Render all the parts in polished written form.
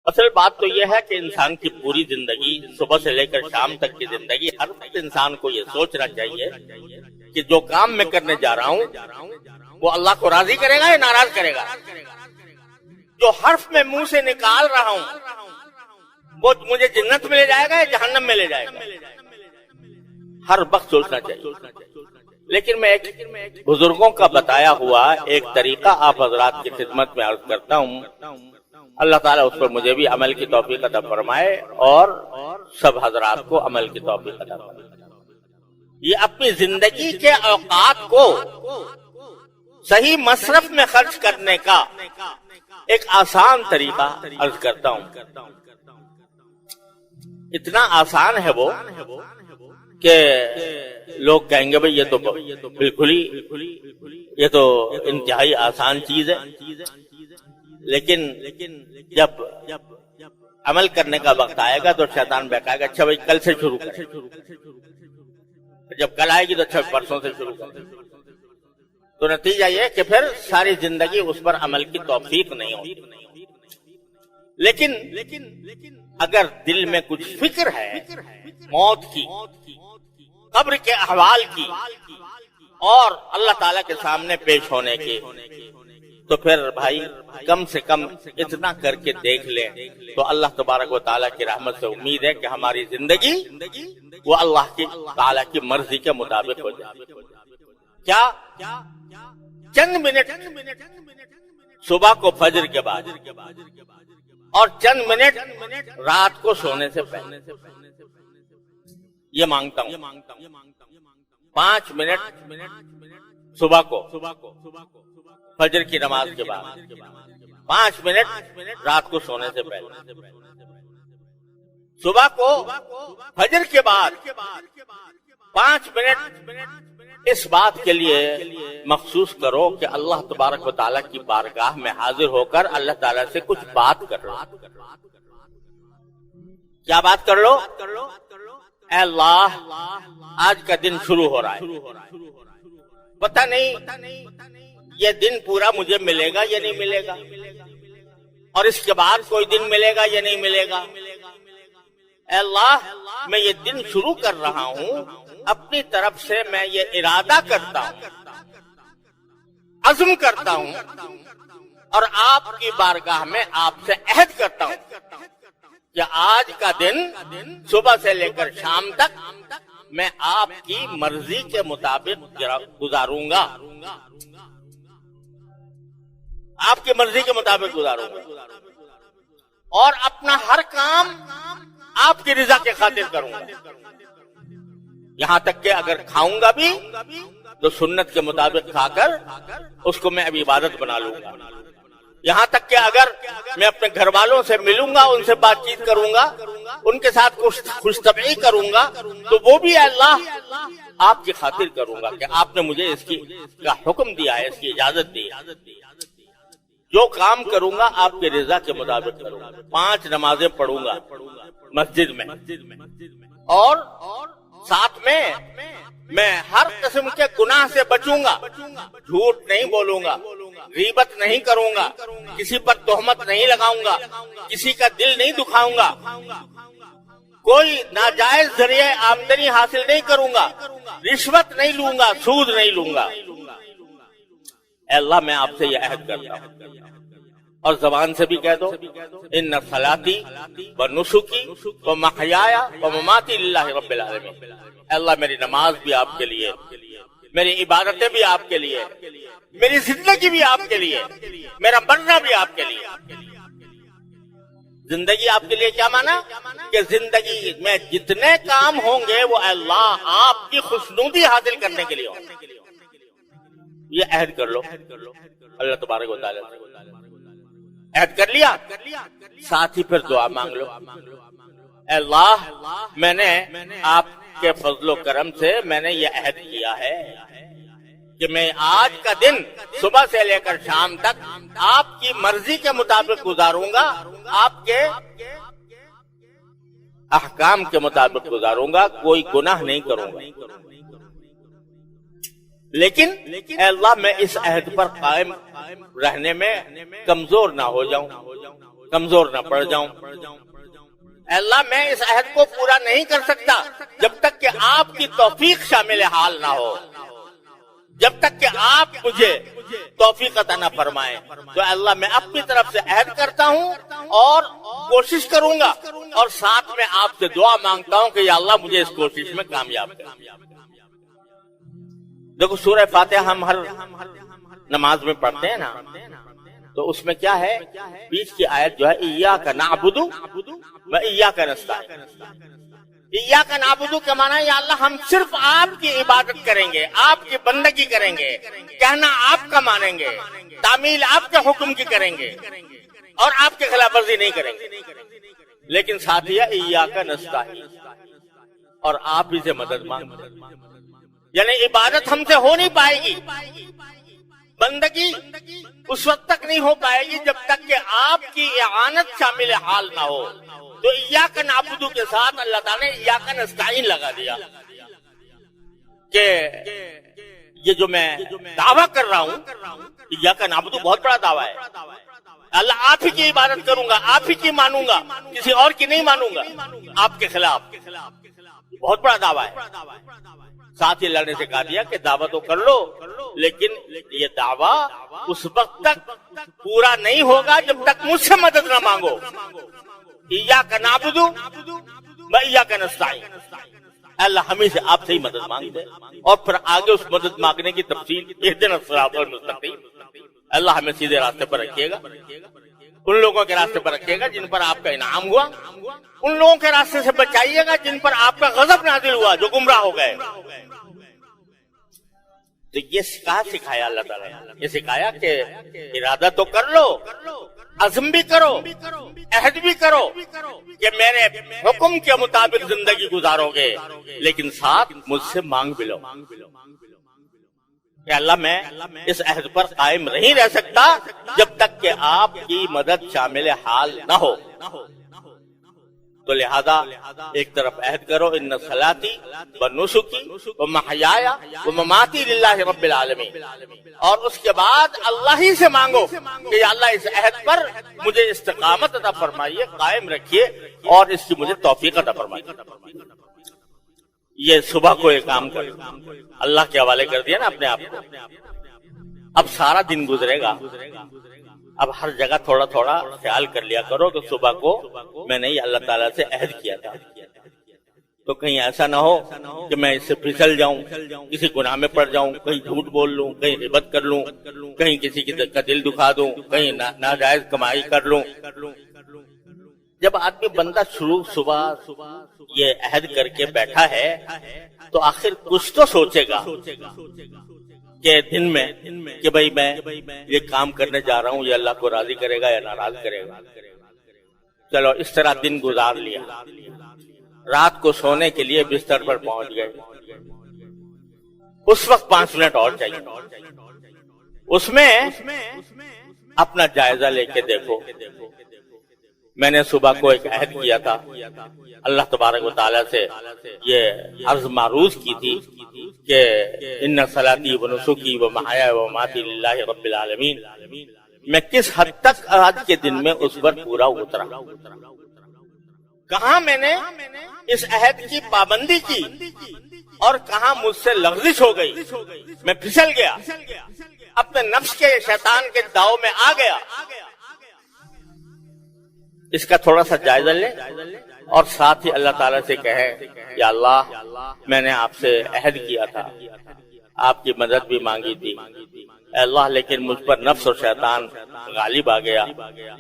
اصل بات تو یہ ہے کہ انسان کی پوری زندگی صبح سے لے کر شام تک کی زندگی ہر وقت انسان کو یہ سوچنا چاہیے کہ جو کام میں کرنے جا رہا ہوں وہ اللہ کو راضی کرے گا یا ناراض کرے گا. جو حرف میں منہ سے نکال رہا ہوں وہ مجھے جنت میں لے جائے گا یا جہنم میں لے جائے گا, ہر وقت سوچنا چاہیے. لیکن میں ایک بزرگوں کا بتایا ہوا ایک طریقہ آپ حضرات کی خدمت میں عرض کرتا ہوں. اللہ تعالیٰ اس پر مجھے بھی عمل کی توفیق عطا فرمائے اور سب حضرات کو عمل کی توفیق عطا فرمائے. یہ اپنی زندگی کے اوقات کو صحیح مصرف میں خرچ کرنے کا ایک آسان طریقہ عرض کرتا ہوں. اتنا آسان ہے وہ کہ لوگ کہیں گے بھئی یہ تو بالکل ہی یہ تو انتہائی آسان چیز ہے, لیکن جب عمل کرنے کا وقت آئے گا تو شیطان بہکائے گا اچھا بھائی کل سے شروع کریں, جب کل آئے گی تو اچھا پرسوں سے شروع کریں. تو نتیجہ یہ کہ پھر ساری زندگی اس پر عمل کی توفیق نہیں ہوتی. لیکن اگر دل میں کچھ فکر ہے موت کی, قبر کے احوال کی اور اللہ تعالیٰ کے سامنے پیش ہونے کی, تو پھر بھائی کم سے کم اتنا کر کے دیکھ لیں تو اللہ تبارک و تعالیٰ کی رحمت سے امید ہے کہ ہماری زندگی وہ اللہ کی تعالیٰ کی مرضی کے مطابق ہو جائے. کیا چند منٹ صبح کو فجر کے بعد اور چند منٹ رات کو سونے سے پہلے یہ مانگتا ہوں. 5 منٹ صبح کو فجر کی نماز کے بعد, 5 منٹ رات کو سونے سے پہلے. صبح کو فجر کے بعد 5 منٹ اس بات کے لیے مخصوص کرو کہ اللہ تبارک و تعالیٰ کی بارگاہ میں حاضر ہو کر اللہ تعالیٰ سے کچھ بات کر لو. کیا بات کر لو؟ اے اللہ آج کا دن شروع ہو رہا ہے, پتہ نہیں یہ دن پورا مجھے ملے گا یا نہیں ملے گا, اور اس کے بعد کوئی دن ملے گا یا نہیں ملے گا. اے اللہ میں یہ دن شروع کر رہا ہوں, اپنی طرف سے میں یہ ارادہ کرتا ہوں, عزم کرتا ہوں اور آپ کی بارگاہ میں آپ سے عہد کرتا ہوں کہ آج کا دن صبح سے لے کر شام تک میں آپ کی مرضی کے مطابق گزاروں گا, آپ کی مرضی کے مطابق گزاروں گا, اور اپنا ہر کام آپ کی رضا کے خاطر کروں گا. یہاں تک کہ اگر کھاؤں گا بھی تو سنت کے مطابق کھا کر اس کو میں اب عبادت بنا لوں گا. یہاں تک کہ اگر میں اپنے گھر والوں سے ملوں گا, ان سے بات چیت کروں گا, ان کے ساتھ خوش طبعی کروں گا, تو وہ بھی اللہ آپ کی خاطر کروں گا کہ آپ نے مجھے اس کی کا حکم دیا ہے, اس کی اجازت دی ہے. جو کام کروں گا آپ کی رضا کے مطابق کروں گا. 5 نمازیں پڑھوں گا مسجد میں, اور ساتھ میں ہر قسم کے گناہ سے بچوں گا. جھوٹ نہیں بولوں گا, غیبت نہیں کروں گا, کسی پر تہمت نہیں لگاؤں گا, کسی کا دل نہیں دکھاؤں گا, کوئی ناجائز ذریعے آمدنی حاصل نہیں کروں گا, رشوت نہیں لوں گا, سود نہیں لوں گا. اے اللہ میں آپ سے یہ عہد کرتا ہوں, اور زبان سے بھی کہہ دو ان صلاتی و نسکی و محیای و مماتی للہ رب العالمین. اے اللہ میری نماز بھی آپ کے لیے, میری عبادتیں بھی آپ کے لیے, میری زندگی بھی آپ کے لیے, میرا مرنا بھی آپ کے لیے. زندگی آپ کے لیے کیا مانا کہ زندگی میں جتنے کام ہوں گے وہ اللہ آپ کی خوشنودی حاصل کرنے کے لیے ہوں. یہ عہد کر لو اللہ تبارک و تعالیٰ سے. عہد کر لیا, ساتھ ہی پھر دعا مانگ لو. اے اللہ میں نے آپ کے فضل و کرم سے میں نے یہ عہد کیا ہے کہ میں آج کا دن صبح سے لے کر شام تک آپ کی مرضی کے مطابق گزاروں گا, آپ کے احکام کے مطابق گزاروں گا, کوئی گناہ نہیں کروں گا. لیکن اے اللہ میں اس عہد پر قائم رہنے میں کمزور نہ ہو جاؤں, کمزور نہ پڑ جاؤں۔ اے اللہ میں اس عہد کو پورا نہیں کر سکتا جب تک کہ آپ کی توفیق شامل حال نہ ہو، جب تک کہ آپ مجھے توفیق عطا نہ فرمائیں۔ تو اے اللہ میں اپنی طرف سے عہد کرتا ہوں اور کوشش کروں گا، اور ساتھ میں آپ سے دعا مانگتا ہوں کہ یا اللہ مجھے اس کوشش میں کامیاب کر۔ دیکھو سورہ فاتحہ ہم ہر نماز میں پڑھتے ہیں نا، تو اس میں کیا ہے، بیچ کی آیت جو ہے ایاک نعبد و ایاک نستعین۔ ایاک نعبد کا معنی ہے یا اللہ ہم صرف آپ کی عبادت کریں گے، آپ کی بندگی کریں گے، کہنا آپ کا مانیں گے، تعمیل آپ کے حکم کی کریں گے، اور آپ کے خلاف ورزی نہیں کریں گے۔ لیکن ساتھ ہی ایاک نستعین، اور آپ ہی سے مدد مانگیں، یعنی عبادت ہم سے ہو نہیں پائے گی، بندگی اس وقت تک نہیں ہو پائے گی جب تک کہ آپ کی اعانت شامل حال نہ ہو۔ تو ایاک نعبد کے ساتھ اللہ تعالیٰ نے ایاک نستعین لگا دیا کہ یہ جو میں دعویٰ کر رہا ہوں، ایاک نعبد بہت بڑا دعویٰ ہے، اللہ آپ ہی کی عبادت کروں گا، آپ ہی کی مانوں گا، کسی اور کی نہیں مانوں گا آپ کے خلاف، بہت بڑا دعویٰ ہے۔ ساتھ ہی اللہ نے سکھا دیا کہ دعویٰ تو کر لو، لیکن یہ دعویٰ اس وقت تک پورا نہیں ہوگا جب تک مجھ سے مدد نہ مانگو۔ ایاک نعبد و ایاک نستعین، اللہ ہمیں سے آپ سے ہی مدد مانگتے، اور پھر آگے اس مدد مانگنے کی تفصیل اہدنا الصراط المستقیم، اللہ ہمیں سیدھے راستے پر رکھیے گا، ان لوگوں کے راستے پر رکھیے گا جن پر آپ کا انعام ہوا، ان لوگوں کے راستے سے بچائیے گا جن پر آپ کا غضب نازل ہوا، جو گمراہ ہو گئے۔ تو یہ سکھایا اللہ تعالیٰ نے، یہ سکھایا کہ ارادہ تو کر لو، عزم بھی کرو، عہد بھی کرو کہ میرے حکم کے مطابق زندگی گزارو گے، لیکن ساتھ مجھ سے مانگ بھی لو کہ اللہ میں اس عہد پر قائم نہیں رہ سکتا جب تک کہ آپ کی مدد شامل حال نہ ہو۔ تو لہذا ایک طرف عہد کرو، ان صلاتی و نسکی و محیایا و مماتی للہ رب العالمین، اور اس کے بعد اللہ ہی سے مانگو کہ یا اللہ اس عہد پر مجھے استقامت عطا فرمائیے، قائم رکھیے، اور اس کی مجھے توفیق عطا فرمائیے۔ یہ صبح کو یہ کام کر اللہ کے حوالے کر دیا نا اپنے آپ کو۔ اب سارا دن گزرے گا، اب ہر جگہ تھوڑا تھوڑا خیال کر لیا کرو کہ صبح کو میں نے یہ اللہ تعالیٰ سے عہد کیا تھا، تو کہیں ایسا نہ ہو کہ میں اس سے پھسل جاؤں، کسی گناہ میں پڑ جاؤں، کہیں جھوٹ بول لوں، کہیں غیبت کر لوں، کہیں کسی کا دل دکھا دوں، کہیں ناجائز کمائی کر لوں۔ جب آدمی بندہ شروع صبح یہ عہد کر کے بیٹھا ہے تو آخر کچھ تو سوچے گا کہ دن میں کہ بھئی میں یہ کام کرنے جا رہا ہوں، یہ اللہ کو راضی کرے گا یا ناراض کرے گا۔ چلو اس طرح دن گزار لیا، رات کو سونے کے لیے بستر پر پہنچ گئے، اس وقت 5 منٹ اور چاہیے، اس میں اپنا جائزہ لے کے دیکھو، میں نے صبح کو ایک عہد کیا تھا، اللہ تبارک و تعالیٰ سے یہ عرض معروض کی تھی کہ ان صلاتی و نسکی و محیا و مماتی للہ رب العالمین، میں کس حد تک آج کے دن میں اس پر پورا اترا، کہاں میں نے اس عہد کی پابندی کی اور کہاں مجھ سے لغزش ہو گئی، میں پھسل گیا، اپنے نفس کے شیطان کے داؤ میں آ گیا۔ اس کا تھوڑا سا جائزہ لیں اور ساتھ ہی اللہ تعالیٰ سے کہیں یا اللہ میں نے آپ سے عہد کیا تھا، آپ کی مدد بھی مانگی تھی، اے اللہ لیکن مجھ پر نفس اور شیطان غالب آ گیا،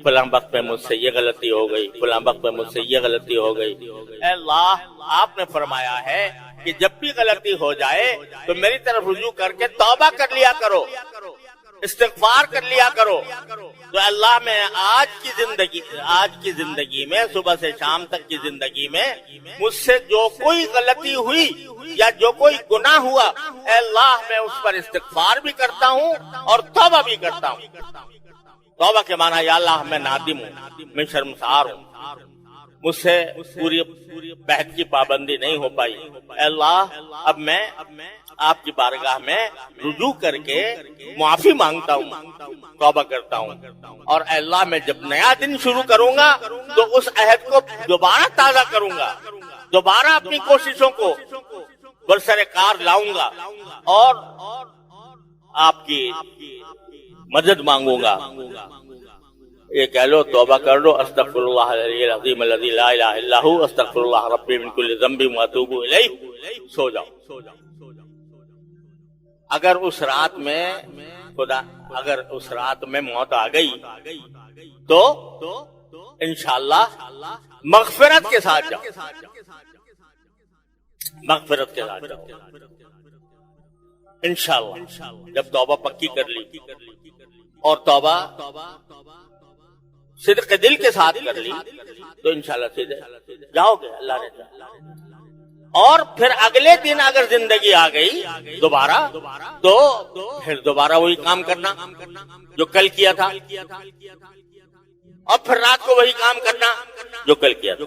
فلاں وقت میں مجھ سے یہ غلطی ہو گئی، فلاں وقت میں مجھ سے یہ غلطی ہو گئی۔ اے اللہ آپ نے فرمایا ہے کہ جب بھی غلطی ہو جائے تو میری طرف رجوع کر کے توبہ کر لیا کرو، استغفار کر لیا کرو۔ تو اللہ میں آج کی زندگی میں صبح سے شام تک کی زندگی میں مجھ سے جو کوئی غلطی ہوئی یا جو کوئی گناہ ہوا، اے اللہ میں اس پر استغفار بھی کرتا ہوں اور توبہ بھی کرتا ہوں۔ توبہ کے معنی یا اللہ میں نادم ہوں، میں شرمسار ہوں، مجھ سے پوری بہت کی پابندی نہیں ہو پائی، اے اللہ اب میں آپ کی بارگاہ میں رجوع کر کے معافی مانگتا ہوں، توبہ کرتا ہوں، اور اے اللہ میں جب نیا دن شروع کروں گا تو اس عہد کو دوبارہ تازہ کروں گا، دوبارہ اپنی کوششوں کو برسر کار لاؤں گا اور آپ کی مدد مانگوں گا۔ یہ کہہ لو، توبہ کر لو، استغفر اللہ العلی العظیم الذی لا الہ الا هو استغفر اللہ ربی من کل ذنب واتوب الیہ، سو جاؤ۔ اگر اس رات میں موت آ گئی تو انشاءاللہ مغفرت کے ساتھ جاؤ، مغفرت کے ساتھ جاؤ انشاءاللہ۔ جب توبہ پکی کر لی اور توبہ صدق دل کے ساتھ کر لی تو انشاءاللہ سیدھے جاؤ گے، اللہ نے چاہا۔ اور پھر اگلے دن اگر زندگی آ گئی دوبارہ تو پھر دوبارہ وہی کام کرنا جو کل کیا تھا، اور پھر رات کو وہی کام کرنا جو کل کیا تھا۔